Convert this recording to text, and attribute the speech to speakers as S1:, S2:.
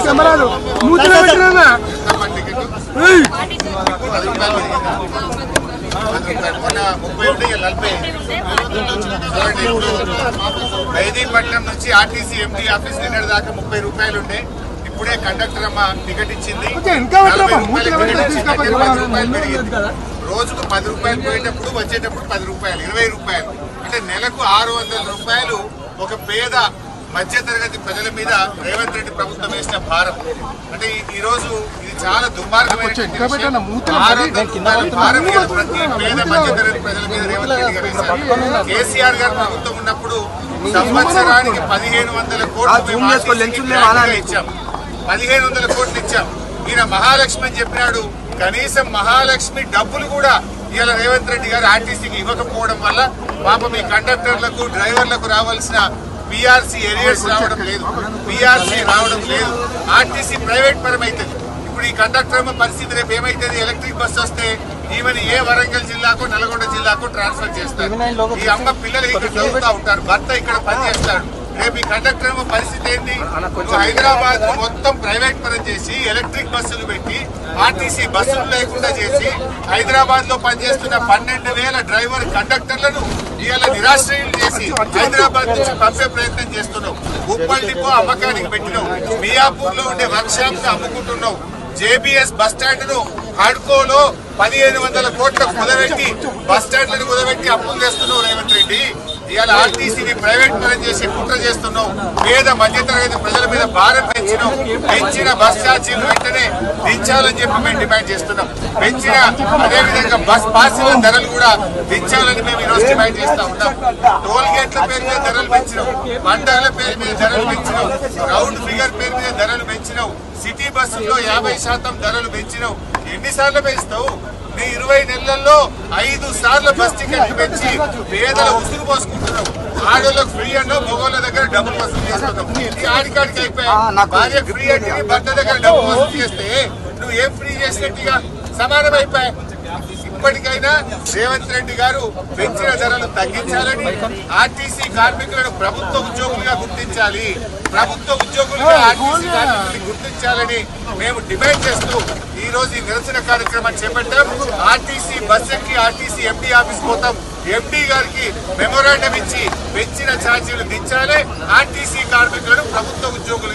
S1: కెమెరాలు
S2: ఖైదీపట్నం నుంచి RTC MD office నిన్నటి దాకా 30 రూపాయలు ఉండే. ఇప్పుడే కండక్టర్ అమ్మ టికెట్ ఇచ్చింది. రోజుకు 10 రూపాయలు పోయేటప్పుడు వచ్చేటప్పుడు 10 రూపాయలు 20 రూపాయలు అంటే నెలకు 600 రూపాయలు ఒక పేద మధ్యతరగతి ప్రజల మీద రేవంత్ రెడ్డి ప్రభుత్వం వేసిన భారం. అంటే ఈ రోజు ఇది చాలా దుర్మార్గమైన భారం ప్రతి పేద మధ్యతరగతి ప్రజల మీద రేవంత్ రెడ్డి గారు వేశారు. కేసీఆర్ గారు ప్రభుత్వం ఉన్నప్పుడు సంవత్సరానికి 1500 కోట్లు ఇచ్చాం. 1500 కోట్లు ఇచ్చాం. ఈయన మహాలక్ష్మి అని చెప్పినాడు. కనీసం మహాలక్ష్మి డబ్బులు కూడా ఇవాళ రేవంత్ రెడ్డి గారు ఆర్టీసీకి ఇవ్వకపోవడం వల్ల పాపం ఈ కండక్టర్లకు డ్రైవర్లకు రావాల్సిన పిఆర్సీ ఏరియాస్ రావడం లేదు, పిఆర్సీ రావడం లేదు. ఆర్టీసీ ప్రైవేట్ పరం అవుతుంది. ఇప్పుడు ఈ కండక్టర్ పరిస్థితి రేపు ఏమైతుంది? ఎలక్ట్రిక్ బస్సు వస్తే ఈమెను ఏ వరంగల్ జిల్లాకు నల్గొండ జిల్లాకు ట్రాన్స్ఫర్ చేస్తారు. ఈ అమ్మ పిల్లలు ఇక్కడ చదువుతూ ఉంటారు, భర్త ఇక్కడ పనిచేస్తాడు. రేపు ఈ కండక్టర్ పరిస్థితి ఏంటి? హైదరాబాద్ మొత్తం ప్రైవేట్ పరం చేసి ఎలక్ట్రిక్ బస్సులు పెట్టి ఆర్టీసీ బస్సులు లేకుండా చేసి హైదరాబాద్ లో పనిచేస్తున్న 12,000 డ్రైవర్ కండక్టర్లను ఇవాళ నిరాశ్రయులు చేసి హైదరాబాద్ నుంచి పంపే ప్రయత్నం చేస్తున్నావు. ఉప్పల్ డిపో అమ్మకానికి పెట్టినావు. మియాపూర్ లో ఉండే వర్క్ షాప్ ను అమ్ముకుంటున్నావు. జేబీఎస్ బస్ స్టాండ్ ను హడ్కోలో 1500 కోట్లకు కుదబెట్టి బస్ స్టాండ్లను కుదబెట్టి అప్పులు చేస్తున్నావు రేవంత్ రెడ్డి. ఇవాళ ఆర్టీసీని ప్రైవేట్ పరం చేసి కుట్ర చేస్తున్నావు. పేద మధ్యతరగతి ప్రజల మీద భారం పెంచినావు. పెంచిన బస్ ఛార్జీలు వెంటనే దించాలని చెప్పి మేము డిమాండ్ చేస్తున్నాం. పెంచిన అదేవిధంగా బస్ పాసుల ధరలు కూడా దించాలని మేము ఈ రోజు డిమాండ్ చేస్తా ఉన్నాం. టోల్ గేట్ల పేరు మీద ధరలు పెంచినావు, పంటల పేరు మీద ధరలు పెంచినావు, రౌండ్ ఫిగర్ పేరు మీద ధరలు పెంచినావు, సిటీ బస్సుల్లో 50% ధరలు పెంచినావు. ఎన్నిసార్లు పెంచుతావు? నీ 20 నెలల్లో 5 సార్లు బస్ టికెట్ పెంచి పేదల ఉసురు పోసుకుంటున్నావు. ఆడోళ్ళకు ఫ్రీ అన్నో మగోళ్ళ దగ్గర డబ్బులు వసూలు చేస్తున్నావు. ఆడికాడికి అయిపోయా. భార్య ఫ్రీ అంటే భర్త దగ్గర డబ్బులు వసూలు చేస్తే నువ్వు ఏం ఫ్రీ చేసినట్టుగా సమానం అయిపోయా. ఇప్పటికైనా రేవంత్ రెడ్డి గారు పెంచిన ధరలు తగ్గించాలని, ఆర్టీసీ కార్మికులను ప్రభుత్వ ఉద్యోగులుగా గుర్తించాలి, ప్రభుత్వ ఉద్యోగులుగా ఆర్టీసీ కార్మికులను గుర్తించాలని మేము డిమాండ్ చేస్తూ ఈ రోజు ఈ నిరసన కార్యక్రమాన్ని చేపట్టాం. ఆర్టీసీ బస్ ఎక్కి ఆర్టీసీ ఎండీ ఆఫీస్ పోతాం. ఎండీ గారికి మెమోరాండం ఇచ్చి పెంచిన ఛార్జీలు దించాలి, ఆర్టీసీ కార్మికులను ప్రభుత్వ ఉద్యోగులుగా